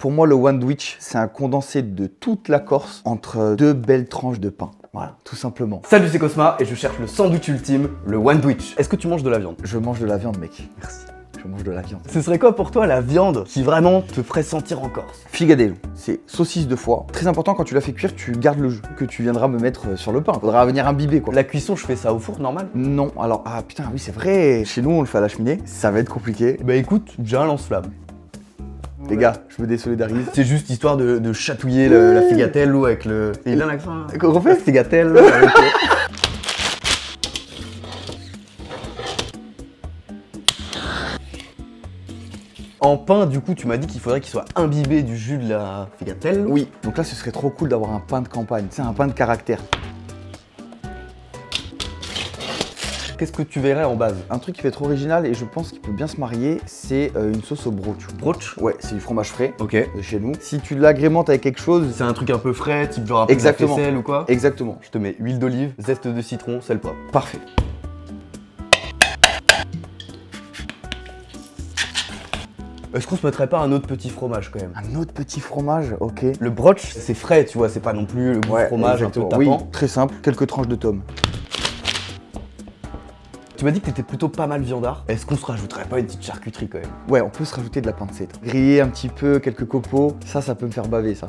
Pour moi, le Wandwich, c'est un condensé de toute la Corse entre deux belles tranches de pain. Voilà, tout simplement. Salut, c'est Cosma et je cherche le sandwich ultime, le Wandwich. Est-ce que tu manges de la viande? Je mange de la viande, mec. Merci. Je mange de la viande. Ce serait quoi pour toi la viande qui vraiment te ferait sentir en Corse? Figadello, c'est saucisse de foie. Très important, quand tu la fais cuire, tu gardes le jus que tu viendras me mettre sur le pain. Faudra venir imbiber, quoi. La cuisson, je fais ça au four normal? Non, alors, ah putain, oui, c'est vrai. Chez nous, on le fait à la cheminée. Ça va être compliqué. Bah écoute, j'ai un lance-flamme. Les gars, je me désolidarise. C'est juste histoire de chatouiller la figatelle ou avec le... Il a un accent, hein. Qu'on refait La figatelle avec... En pain, du coup, tu m'as dit qu'il faudrait qu'il soit imbibé du jus de la figatelle. Oui, donc là, ce serait trop cool d'avoir un pain de campagne. C'est un pain de caractère. Qu'est-ce que tu verrais en base? Un truc qui peut être original et je pense qu'il peut bien se marier, c'est une sauce au broch. Broch? Ouais, c'est du fromage frais Ok. de chez nous. Si tu l'agrémentes avec quelque chose... C'est un truc un peu frais, type genre un peu de Exactement. vaisselle ou quoi? Exactement. Je te mets huile d'olive, zeste de citron, sel, poivre. Parfait. Est-ce qu'on se mettrait pas un autre petit fromage quand même? Un autre petit fromage, ok. Le broch, c'est frais, tu vois, c'est pas non plus le goût de fromage un peu exactement. Oui, tapant. très simple, quelques tranches de tomes. Tu m'as dit que t'étais plutôt pas mal viandard. Est-ce qu'on se rajouterait pas une petite charcuterie quand même? Ouais, on peut se rajouter de la pancetta. Griller un petit peu, quelques copeaux, ça peut me faire baver, ça.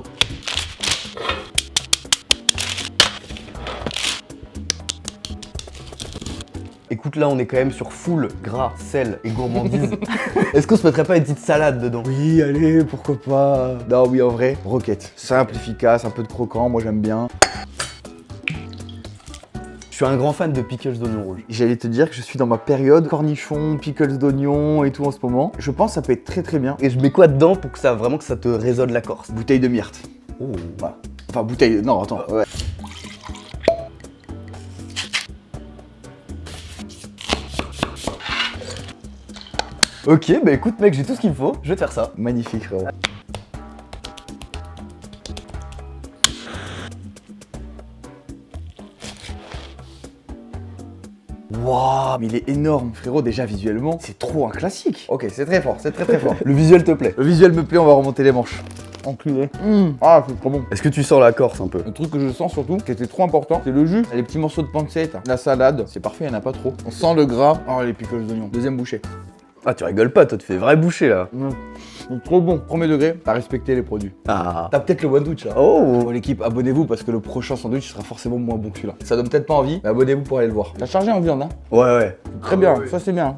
Écoute, là on est quand même sur full gras, sel et gourmandise. Est-ce qu'on se mettrait pas une petite salade dedans? Oui, allez, pourquoi pas. Non, oui, en vrai, roquette. Simple, efficace, un peu de croquant, moi j'aime bien. Je suis un grand fan de pickles d'oignons rouges. J'allais te dire que je suis dans ma période cornichons, pickles d'oignons et tout en ce moment. Je pense que ça peut être très très bien. Et je mets quoi dedans pour que ça vraiment que ça te résonne la Corse? Bouteille de myrte. Oh. Voilà. Enfin, bouteille... Non, attends. Ouais. Ok, bah écoute mec, j'ai tout ce qu'il me faut, je vais te faire ça. Magnifique, frérot. Waouh, mais il est énorme, frérot. Déjà, visuellement, c'est trop un classique. Ok, c'est très fort, c'est très très fort. Le visuel te plaît? Le visuel me plaît, on va remonter les manches. Enculé. Ah, c'est trop bon. Est-ce que tu sens la Corse un peu? Le truc que je sens surtout, qui était trop important, c'est le jus. Les petits morceaux de pancetta, la salade, c'est parfait, il n'y en a pas trop. On sent le gras. Oh, les pickles d'oignon. Deuxième bouchée. Ah tu rigoles pas, toi tu fais vrai boucher là. C'est trop bon. Premier degré, t'as respecté les produits. Ah. T'as peut-être le Wandwich là. Oh. Bon, l'équipe, abonnez-vous parce que le prochain sandwich sera forcément moins bon que celui-là. Ça donne peut-être pas envie, mais abonnez-vous pour aller le voir. T'as chargé en viande, hein? Ouais. Très bien, ça c'est bien.